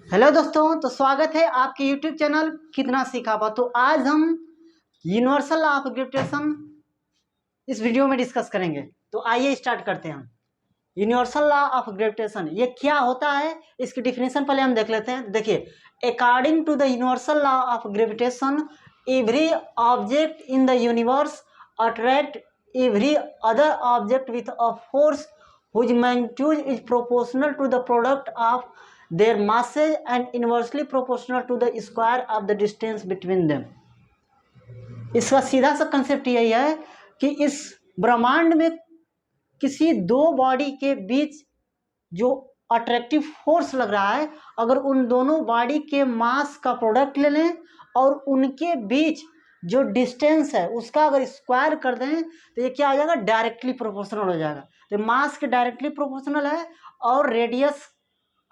Hello दोस्तों, तो स्वागत है आपके यूट्यूब चैनल कितना सीखा पा। तो आज हम यूनिवर्सल लॉ ऑफ ग्रेविटेशन इस वीडियो में डिस्कस करेंगे। तो आइए स्टार्ट करते हैं हम। यूनिवर्सल लॉ ऑफ ग्रेविटेशन ये क्या होता है, इसकी डिफिनेशन पहले हम देख लेते हैं। देखिए, according to the universal law of gravitation every object in the universe attract every other object with a force whose magnitude is proportional to the product of their masses and inversely proportional to the square of the distance between them। इसका सीधा सा concept यही है कि इस ब्रह्मांड में किसी दो बॉडी के बीच जो अट्रैक्टिव फोर्स लग रहा है, अगर उन दोनों बॉडी के मास का प्रोडक्ट ले लें और उनके बीच जो डिस्टेंस है उसका अगर स्क्वायर कर दें तो ये क्या हो जाएगा, डायरेक्टली प्रोपोर्शनल हो जाएगा। तो मास के डायरेक्टली प्रोपोर्शनल है और radius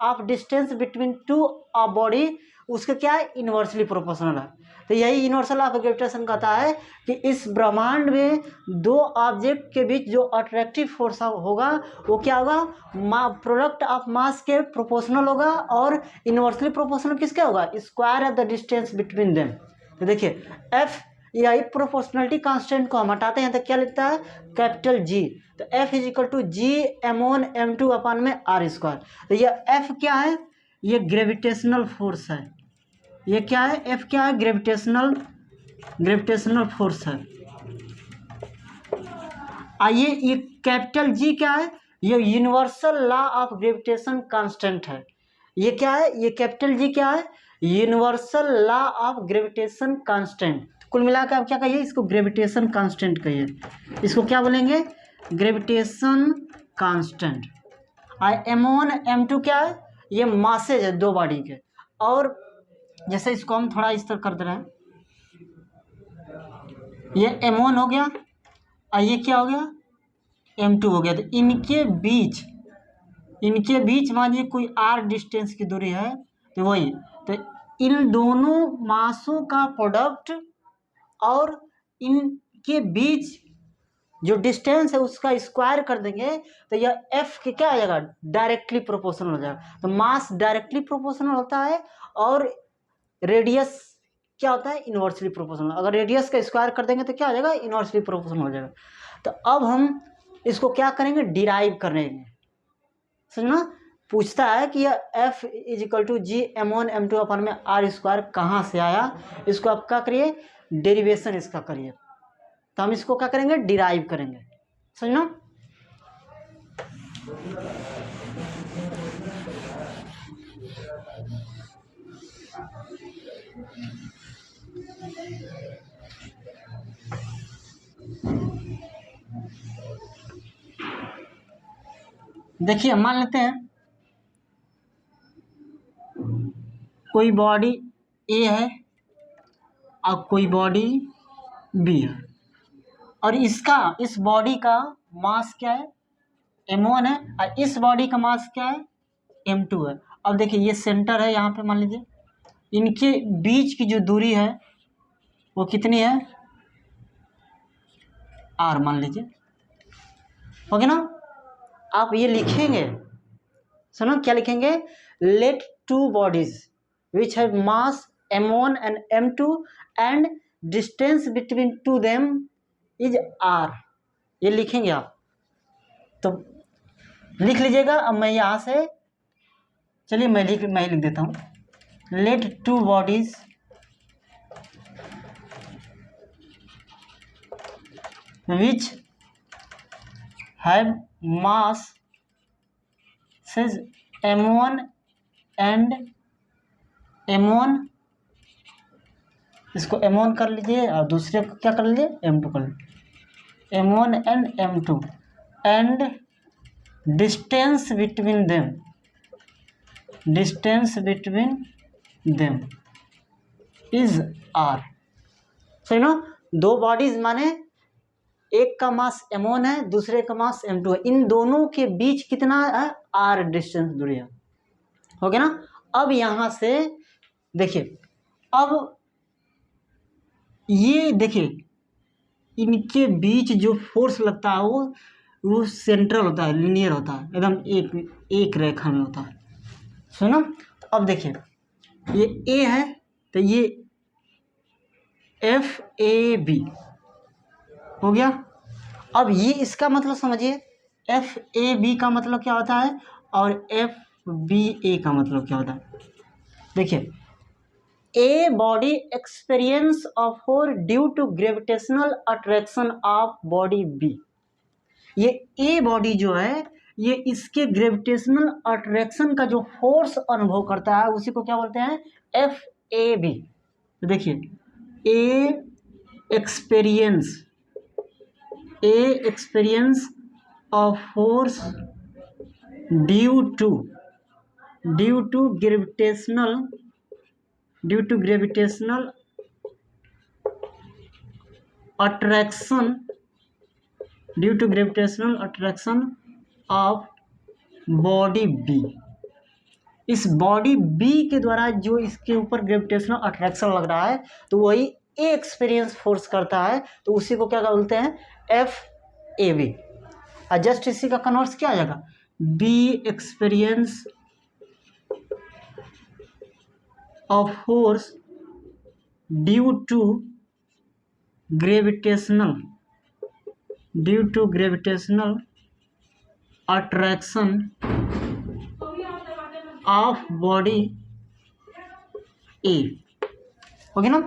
of distance between two of body उसके क्या है, इनवर्सली प्रोपोर्शनल है। तो यही यूनिवर्सल ऑफ ग्रेविटेशन कहता है कि इस ब्रह्मांड में दो ऑब्जेक्ट के बीच जो अट्रैक्टिव फोर्स होगा वो क्या होगा, प्रोडक्ट ऑफ मास के प्रोपोर्शनल होगा और इनवर्सली प्रोपोर्शनल किसके होगा, square of the distance between them. तो देखिए एफ या प्रोपोर्शनलिटी कांस्टेंट को हम हटाते हैं तो क्या लिखता है, कैपिटल जी। तो F is equal to G m1 m2 upon में आर स्क्वायर। तो ये एफ क्या है, ये ग्रेविटेशनल फोर्स है। ये क्या है, एफ क्या है, ग्रेविटेशनल फोर्स है। आइए, ये कैपिटल जी क्या है, ये universal law of gravitation constant है। ये क्या है, ये कैपिटल जी क्या है, universal law of gravitation constant. कुल मिलाकर आप क्या कहिए, इसको ग्रेविटेशन कांस्टेंट कहिए। इसको क्या बोलेंगे, ग्रेविटेशन कांस्टेंट। m1 m2 क्या है, ये मासेज है दो बॉडी के। और जैसे इसको हम थोड़ा इस तरह कर दे रहे हैं, ये m1 हो गया और ये क्या हो गया, m2 हो गया। तो इनके बीच मानिए कोई r डिस्टेंस की दूरी है, तो वही। तो इन दोनों मासों का प्रोडक्ट और इनके बीच जो डिस्टेंस है उसका स्क्वायर कर देंगे तो यह एफ के क्या आ जाएगा, डायरेक्टली प्रोपोर्शनल हो जाएगा। तो मास डायरेक्टली प्रोपोर्शनल होता है और रेडियस क्या होता है, इनवर्सली प्रोपोर्शनल। अगर रेडियस का स्क्वायर कर देंगे तो क्या हो जाएगा, इनवर्सली प्रोपोर्शनल हो जाएगा। तो अब हम इसको क्या करेंगे, डिराइव करेंगे। समझना, पूछता है कि यह F is equal to G m1 m2 upon में आर स्क्वायर कहाँ से आया। इसको आप क्या करिए, डेरिवेशन इसका करिए। तो हम इसको क्या करेंगे, डिराइव करेंगे। समझना, देखिए मान लेते हैं कोई बॉडी ए है और कोई बॉडी बी है और इस बॉडी का मास क्या है, m1 है और इस बॉडी का मास क्या है, m2 है। अब देखिए ये सेंटर है, यहाँ पे मान लीजिए इनके बीच की जो दूरी है वो कितनी है, r मान लीजिए, हो गया ना। आप ये लिखेंगे, सुनो क्या लिखेंगे, let two bodies which have mass m1 and m2 and distance between two them is r। ये लिखेंगे आप, तो लिख लीजिएगा। अब मैं यहाँ से, चलिए मैं लिख देता हूँ, let two bodies which have mass says m1 and m1, इसको m1 कर लीजिए और दूसरे को क्या कर लीजिए, m2 कर लीजिए, m1 and m2 and distance between them is r। सही ना, दो बॉडीज माने एक का मास m1 है, दूसरे का मास m2 है। इन दोनों के बीच कितना है, r डिस्टेंस दूरी है, हो गया ना। अब यहाँ से देखिए, अब ये देखिए इनके बीच जो फोर्स लगता है वो सेंट्रल होता है, लीनियर होता है, एकदम एक रेखा में होता है। सुनो, अब देखिए ये ए है तो ये FAB हो गया। अब ये इसका मतलब समझिए, FAB का मतलब क्या होता है और FBA का मतलब क्या होता है। देखिए A body experience of force due to gravitational attraction of body B। ये A बॉडी जो है ये इसके ग्रेविटेशनल अट्रैक्शन का जो फोर्स अनुभव करता है उसी को क्या बोलते हैं, FAB। तो देखिए A experience of force due to gravitational attraction of body B. इस बॉडी बी के द्वारा जो इसके ऊपर ग्रेविटेशनल अट्रैक्शन लग रहा है तो वही ए एक्सपीरियंस फोर्स करता है, तो उसी को क्या बोलते हैं, FAB। और जस्ट इसी का कन्वर्स क्या आ जाएगा, B experience of force due to gravitational attraction of body A. Okay ना।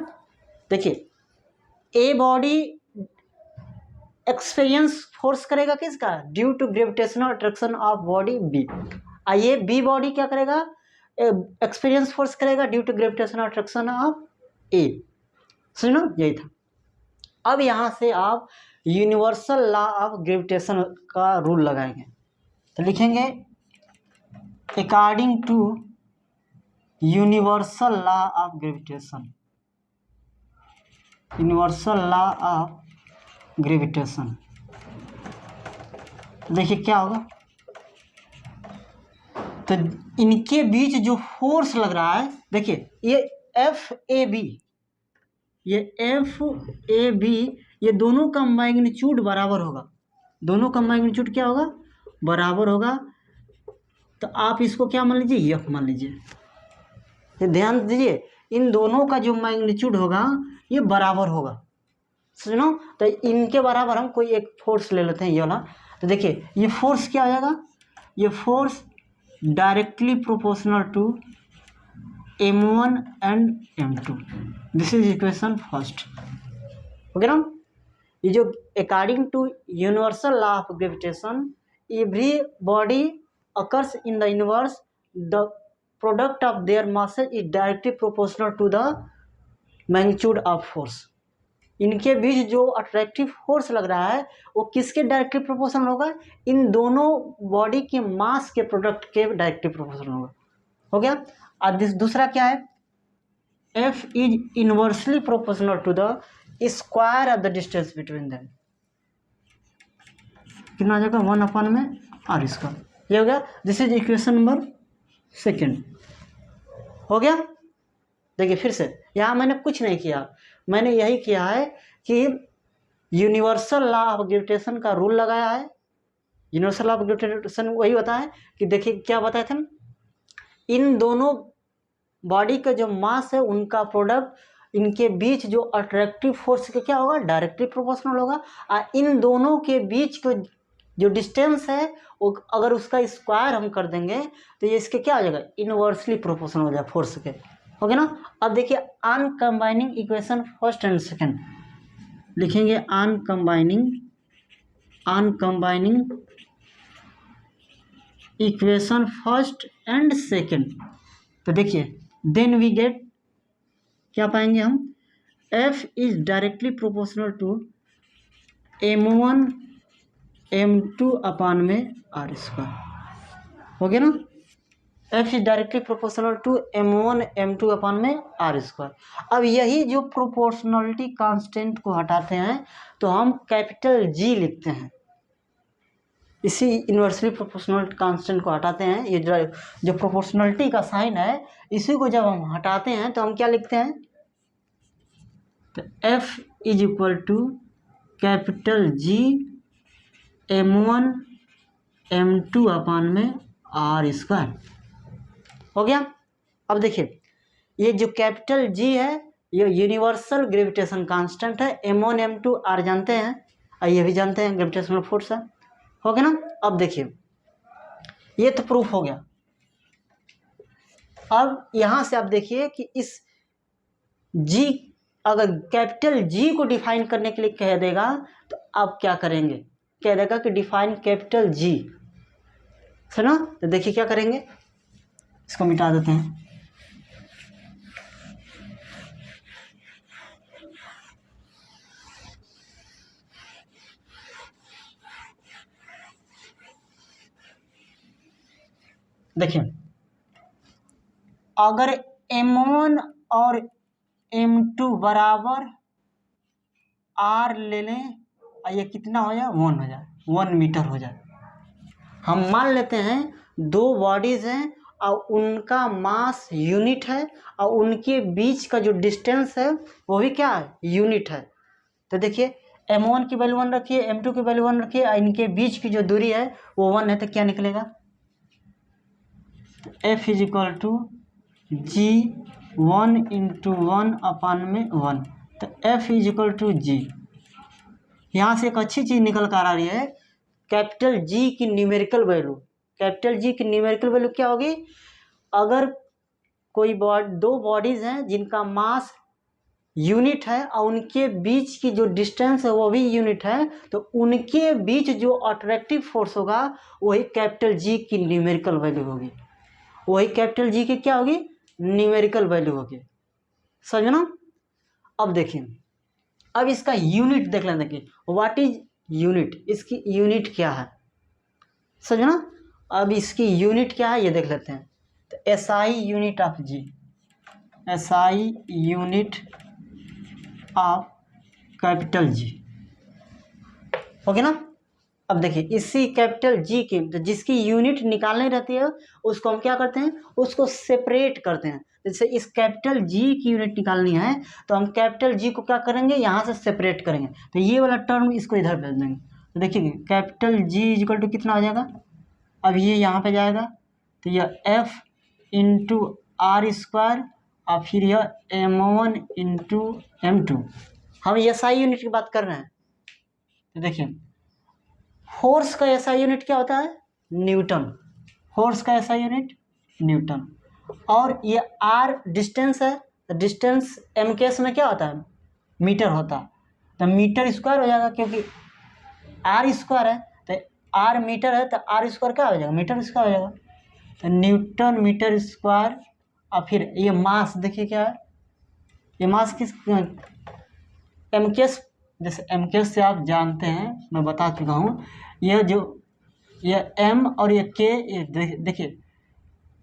देखिए ए बॉडी एक्सपीरियंस फोर्स करेगा किसका, due to gravitational attraction of body B. आइए बी बॉडी क्या करेगा, एक्सपीरियंस फोर्स करेगा due to gravitational attraction of A. सुनो यही था। अब यहाँ से आप यूनिवर्सल लॉ ऑफ ग्रेविटेशन का रूल लगाएंगे तो लिखेंगे according to universal law of gravitation, देखिए क्या होगा। तो इनके बीच जो फोर्स लग रहा है, देखिए ये FAB ये दोनों का मैग्नीट्यूड बराबर होगा। दोनों का मैग्नीट्यूड क्या होगा, बराबर होगा। तो आप इसको क्या मान लीजिए, F मान लीजिए। ये ध्यान दीजिए इन दोनों का जो मैग्नीट्यूड होगा ये बराबर होगा। सुनो तो इनके बराबर हम कोई एक फोर्स ले लेते हैं ये वाला। तो देखिए ये फोर्स क्या आ जाएगा, ये force directly proportional to M1 and M2। This is equation first. Okay ना। ये जो according to universal law of gravitation every body occurs in the universe, the product of their masses is directly proportional to the magnitude of force। इनके बीच जो attractive force लग रहा है वो किसके डायरेक्टली प्रोपोर्शनल होगा, इन दोनों बॉडी के मास के प्रोडक्ट के डायरेक्टली प्रोपोर्शनल होगा। हो गया। और दूसरा क्या है, F is inversely proportional to the square of the distance between them. कितना आ जाएगा, 1/r²। ये हो गया। This is equation number second. हो गया। देखिए फिर से यहाँ मैंने कुछ नहीं किया, मैंने यही किया है कि यूनिवर्सल लॉ ऑफ ग्रेविटेशन का रूल लगाया है। यूनिवर्सल लॉ ऑफ ग्रेविटेशन वही होता है कि देखिए क्या बताए थे, इन दोनों बॉडी का जो मास है उनका प्रोडक्ट इनके बीच जो अट्रैक्टिव फोर्स के क्या होगा, डायरेक्टली प्रोपोर्शनल होगा। और इन दोनों के बीच को जो डिस्टेंस है वो अगर उसका स्क्वायर हम कर देंगे तो ये इसके क्या हो जाएगा, इनवर्सली प्रोपोर्शनल हो जाएगा फोर्स के। हो गया ना। अब देखिए on combining equation first and second लिखेंगे, on combining equation first and second. तो देखिए देन वी गेट क्या पाएंगे हम, F is directly proportional to M1 M2 upon में r²। हो गया ना। F is directly proportional to M1 M2 upon में r²। अब यही जो प्रोपोर्शनलिटी कांस्टेंट को हटाते हैं तो हम कैपिटल G लिखते हैं। इसी इन्वर्सली प्रोपोर्शनल कांस्टेंट को हटाते हैं, ये जो प्रोपोर्शनलिटी का साइन है इसी को जब हम हटाते हैं तो हम क्या लिखते हैं, तो F is equal to capital G M1 M2 upon में r²। हो गया। अब देखिए ये जो कैपिटल जी है ये यूनिवर्सल ग्रेविटेशन कांस्टेंट है, m1 m2 r जानते हैं और ये भी जानते हैं ग्रेविटेशनल फोर्स है, हो गया ना। अब देखिए ये तो प्रूफ हो गया। अब यहाँ से आप देखिए कि इस जी, अगर कैपिटल जी को डिफाइन करने के लिए कह देगा तो आप क्या करेंगे, कह देगा कि डिफाइन कैपिटल जी, सुनो तो देखिए क्या करेंगे, इसको मिटा देते हैं। देखिए अगर m1 और m2 बराबर r ले लें और ये कितना हो जाए 1 हो जाए, 1 मीटर हो जाए। हम मान लेते हैं दो बॉडीज हैं और उनका मास यूनिट है और उनके बीच का जो डिस्टेंस है वो भी क्या है, यूनिट है। तो देखिए m1 की वैल्यू 1 रखिए, m2 की वैल्यू 1 रखिए और इनके बीच की जो दूरी है वो 1 है, तो क्या निकलेगा, F is equal to G 1 into 1 upon में 1, तो F is equal to G. यहाँ से एक अच्छी चीज़ निकल कर आ रही है, कैपिटल जी की न्यूमेरिकल वैल्यू, कैपिटल जी की न्यूमेरिकल वैल्यू क्या होगी, अगर कोई दो बॉडीज हैं जिनका मास यूनिट है और उनके बीच की जो डिस्टेंस है वो भी यूनिट है, तो उनके बीच जो अट्रैक्टिव फोर्स होगा वही कैपिटल जी की न्यूमेरिकल वैल्यू होगी, वही कैपिटल जी की क्या होगी, न्यूमेरिकल वैल्यू होगी, समझो ना। अब देखिए अब इसका यूनिट देख लें, देखिए व्हाट इज यूनिट, इसकी यूनिट क्या है, समझो ना। अब इसकी यूनिट क्या है ये देख लेते हैं, तो SI unit of G, SI unit of capital G, okay ना। अब देखिए इसी कैपिटल जी की जिसकी यूनिट निकालनी रहती है उसको हम क्या करते हैं, उसको सेपरेट करते हैं। जैसे इस कैपिटल जी की यूनिट निकालनी है तो हम कैपिटल जी को क्या करेंगे, यहाँ से सेपरेट करेंगे, तो ये वाला टर्म इसको इधर भेज देंगे। तो देखिए कैपिटल जी इक्वल टू कितना आ जाएगा, अब ये यहाँ पे जाएगा तो यह F इंटू आर स्क्वायर और फिर यह m1 इंटू m2। हम SI यूनिट की बात कर रहे हैं, तो देखिए फोर्स का SI यूनिट क्या होता है, न्यूटन, फोर्स का SI यूनिट न्यूटन, और ये r डिस्टेंस है, तो डिस्टेंस m केस में क्या होता है, मीटर होता है, तो मीटर स्क्वायर हो जाएगा क्योंकि r स्क्वायर है, तो r मीटर है तो r स्क्वायर क्या हो जाएगा, मीटर स्क्वायर हो जाएगा, तो न्यूटन मीटर स्क्वायर। और फिर ये मास देखिए क्या है, ये मास किस m केस, जैसे m केस से आप जानते हैं, मैं बता चुका हूँ, ये जो ये m और ये k, ये देखिए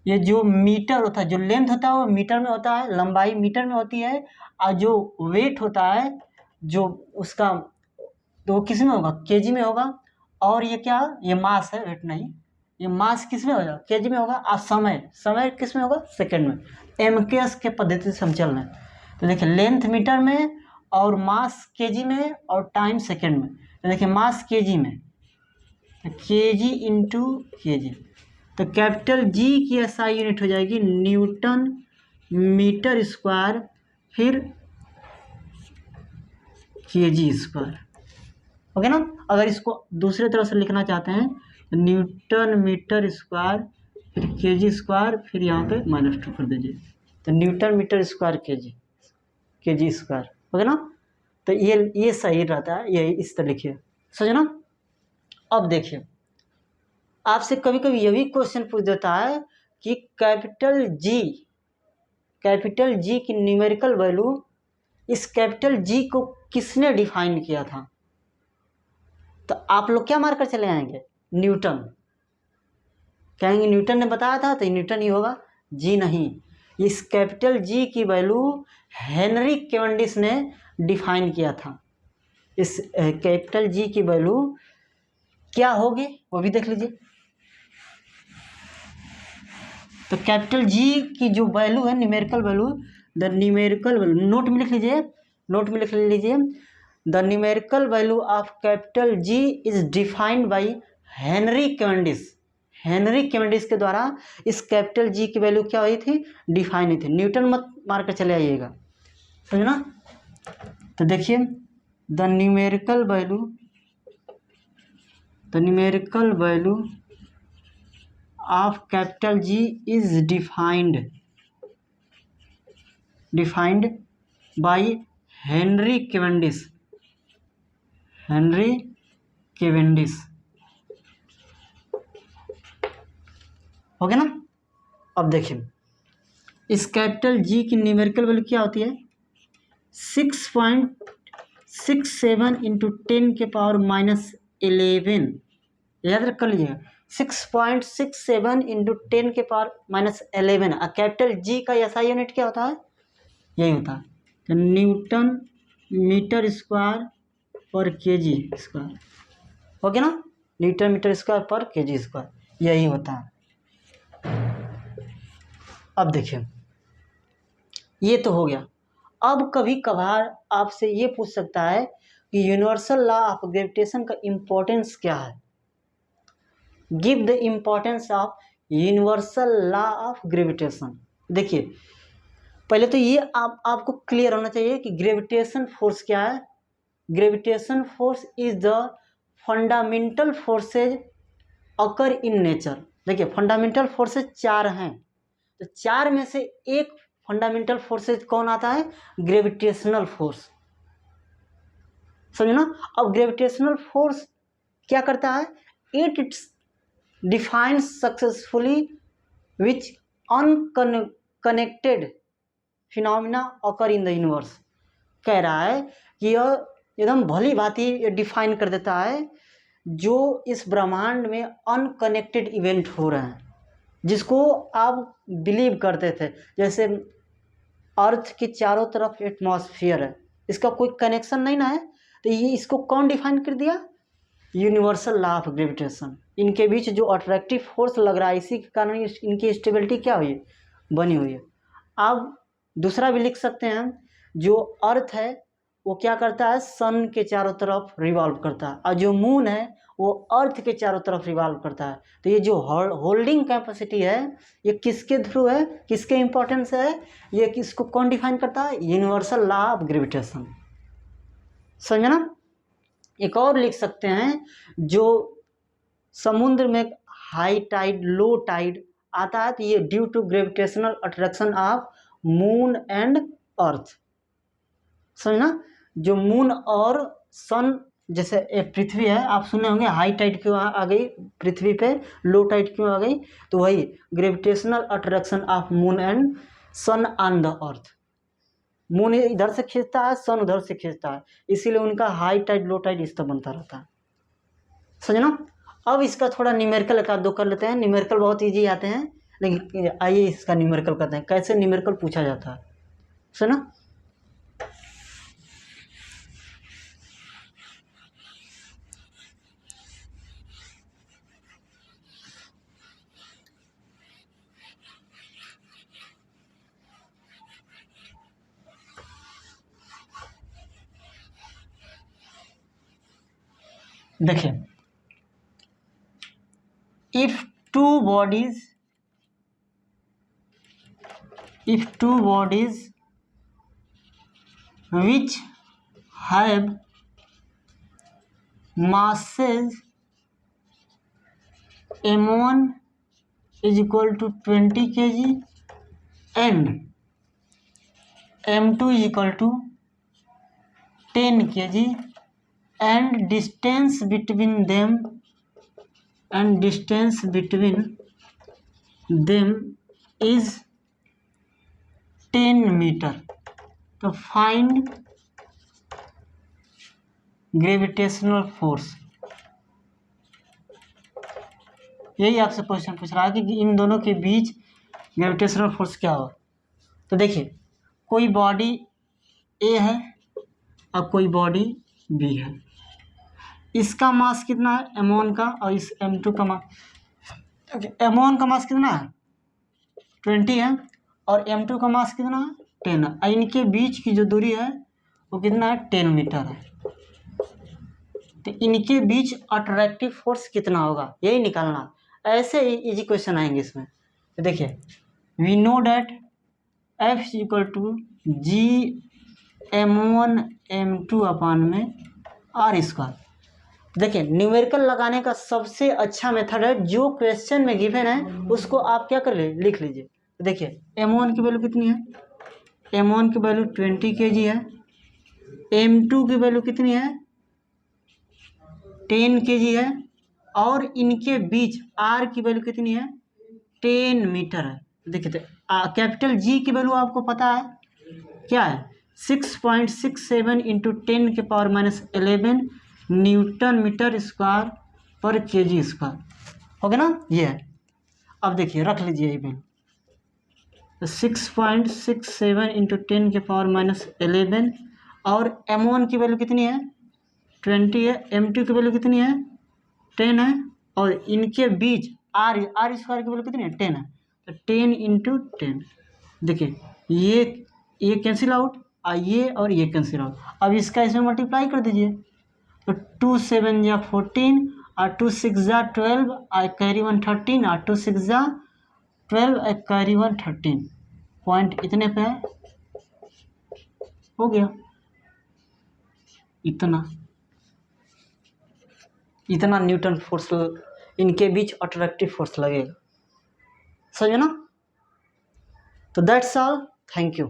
ये जो मीटर होता है, जो लेंथ होता है वो मीटर में होता है, लंबाई मीटर में होती है, और जो वेट होता है जो उसका तो वो किस में होगा, केजी में होगा, और ये क्या, ये मास है, वेट नहीं, ये मास किस में होगा, केजी में होगा, और समय किस में होगा, सेकंड में। एमकेएस के पद्धति से हम चल रहे हैं, तो देखिए लेंथ मीटर में और मास केजी में और टाइम सेकंड में। तो देखिए मास केजी में, तो केजी इंटू केजी, तो कैपिटल जी की SI यूनिट हो जाएगी न्यूटन मीटर स्क्वायर फिर केजी स्क्वायर, ओके ना। अगर इसको दूसरे तरह से लिखना चाहते हैं तो न्यूटन मीटर स्क्वायर फिर केजी स्क्वायर, फिर यहाँ पे -2 कर दीजिए, तो newton metre square KG square, okay ना। तो ये सही रहता है, ये इस तरह लिखिए, समझे ना। अब देखिए आपसे कभी कभी ये भी क्वेश्चन पूछ देता है कि कैपिटल जी की न्यूमेरिकल वैल्यू, इस कैपिटल जी को किसने डिफाइन किया था, तो आप लोग क्या मारकर चले आएंगे, न्यूटन, कहेंगे न्यूटन ने बताया था तो न्यूटन ही होगा, जी नहीं, इस कैपिटल जी की वैल्यू हेनरी कैवेंडिश ने डिफाइन किया था। इस कैपिटल जी की वैल्यू क्या होगी वो भी देख लीजिए। तो कैपिटल जी की जो वैल्यू है numerical value, the numerical value, note में लिख लीजिए, the numerical value of capital ji is defined by Henry Cavendish. Henry Cavendish के द्वारा इस कैपिटल जी की वैल्यू क्या हुई थी, डिफाइन हुई थी। न्यूटन मत मार कर चले आइएगा, समझना। तो देखिए the numerical value of capital ji is defined by Henry Cavendish. हो गया ना। अब देखिए इस कैपिटल जी की न्यूमेरिकल वैल्यू क्या होती है, 6.67 इंटू 10⁻11। याद रख कर लीजिएगा, 6.67 इंटू 10⁻11। कैपिटल जी का एसआई यूनिट क्या होता है, यही होता है। तो न्यूटन मीटर स्क्वायर पर केजी स्क्वायर। हो गया ना, न्यूटन मीटर स्क्वायर पर केजी स्क्वायर यही होता है। अब देखिए ये तो हो गया। अब कभी कभार आपसे ये पूछ सकता है कि यूनिवर्सल लॉ ऑफ ग्रेविटेशन का इम्पोर्टेंस क्या है। Give the importance of universal law of gravitation. देखिए पहले तो ये आपको क्लियर होना चाहिए कि ग्रेविटेशन फोर्स क्या है। Gravitation force is the fundamental forces occur in nature. देखिए फंडामेंटल फोर्सेज 4 हैं, तो 4 में से एक फंडामेंटल फोर्सेज कौन आता है, ग्रेविटेशनल फोर्स, समझना। अब ग्रेविटेशनल फोर्स क्या करता है, it defines successfully which unconnected phenomena occur in the universe. कह रहा है कि यह एकदम भली भांति डिफाइन कर देता है जो इस ब्रह्मांड में अनकनेक्टेड इवेंट हो रहे हैं, जिसको आप बिलीव करते थे। जैसे अर्थ के चारों तरफ एटमॉस्फेयर है, इसका कोई कनेक्शन नहीं ना है, तो ये इसको कौन डिफाइन कर दिया, यूनिवर्सल लॉ ऑफ ग्रेविटेशन। इनके बीच जो अट्रैक्टिव फोर्स लग रहा है, इसी के कारण इनकी स्टेबिलिटी क्या हुई है, बनी हुई है। अब दूसरा भी लिख सकते हैं, जो अर्थ है वो क्या करता है, सन के चारों तरफ रिवॉल्व करता है, और जो मून है वो अर्थ के चारों तरफ रिवॉल्व करता है। तो ये जो होल्डिंग कैपेसिटी है ये किसके थ्रू है, किसके इंपॉर्टेंस है, ये किसको कौन डिफाइन करता है, यूनिवर्सल लॉ ऑफ ग्रेविटेशन, समझना। एक और लिख सकते हैं, जो समुद्र में हाई टाइड लो टाइड आता है तो ये due to gravitational attraction of moon and earth, समझना। जो मून और सन, जैसे एक पृथ्वी है, आप सुने होंगे हाई टाइड क्यों आ गई पृथ्वी पे, लो टाइड क्यों आ गई, तो वही gravitational attraction of moon and sun on the earth. Moon इधर से खींचता है, सन उधर से खींचता है, इसीलिए उनका हाई टाइड लो टाइड इस तरह बनता रहता है, समझना। अब इसका थोड़ा न्यूमेरिकल का दो कर लेते हैं। न्यूमेरिकल बहुत ईजी आते हैं, लेकिन आइए इसका न्यूमेरिकल करते हैं, कैसे न्यूमेरिकल पूछा जाता है, सुना। देखिए if two bodies which have masses m1 is equal to 20 kg and m2 is equal to 10 kg and distance between them is 10 metre, तो फाइंड ग्रेविटेशनल फोर्स। यही आपसे क्वेश्चन पूछ रहा है कि इन दोनों के बीच ग्रेविटेशनल फोर्स क्या हो। तो देखिए कोई बॉडी ए है और कोई बॉडी बी है, इसका मास कितना है m1 का, और इस m2 का मास, m1 का मास कितना है 20 है और m2 का मास कितना है 10 है, और इनके बीच की जो दूरी है वो कितना है 10 मीटर है। तो इनके बीच अट्रैक्टिव फोर्स कितना होगा यही निकालना। ऐसे ही इजी क्वेश्चन आएंगे इसमें। तो देखिए, we know that F is equal to G m1m2 upon में R स्क्वायर। देखिए, न्यूमेरिकल लगाने का सबसे अच्छा मेथड है, जो क्वेश्चन में गिवन है उसको आप क्या कर ले, लिख लीजिए। तो देखिए, m1 की वैल्यू कितनी है, m1 की वैल्यू 20 kg है, m2 की वैल्यू कितनी है 10 kg है, और इनके बीच R की वैल्यू कितनी है 10 मीटर है। देखिए, तो कैपिटल G की वैल्यू आपको पता है क्या है, 6.67 इंटू 10 के पावर -11 न्यूटन मीटर स्क्वायर पर kg स्क्वायर, हो गया ना, ये है। अब देखिए, रख लीजिए ये वैल्यू, तो 6.67 इंटू 10 के पावर -11, और m1 की वैल्यू कितनी है 20 है, m2 की वैल्यू कितनी है 10 है, और इनके बीच r स्क्वायर की वैल्यू कितनी है 10 है, तो 10 इंटू 10। देखिए, ये कैंसिल आउट, ये और ये कैंसिल आउट। अब इसका इसमें मल्टीप्लाई कर दीजिए, तो 2 7 या 14 और 2 6 जा 12, आई कैरी 1 13, और 2 6 जा 12, आई कैरी 1 13, पॉइंट इतने पे है, हो गया। इतना न्यूटन फोर्स इनके बीच अट्रैक्टिव फोर्स लगेगा, समझे ना। तो दैट्स ऑल, थैंक यू।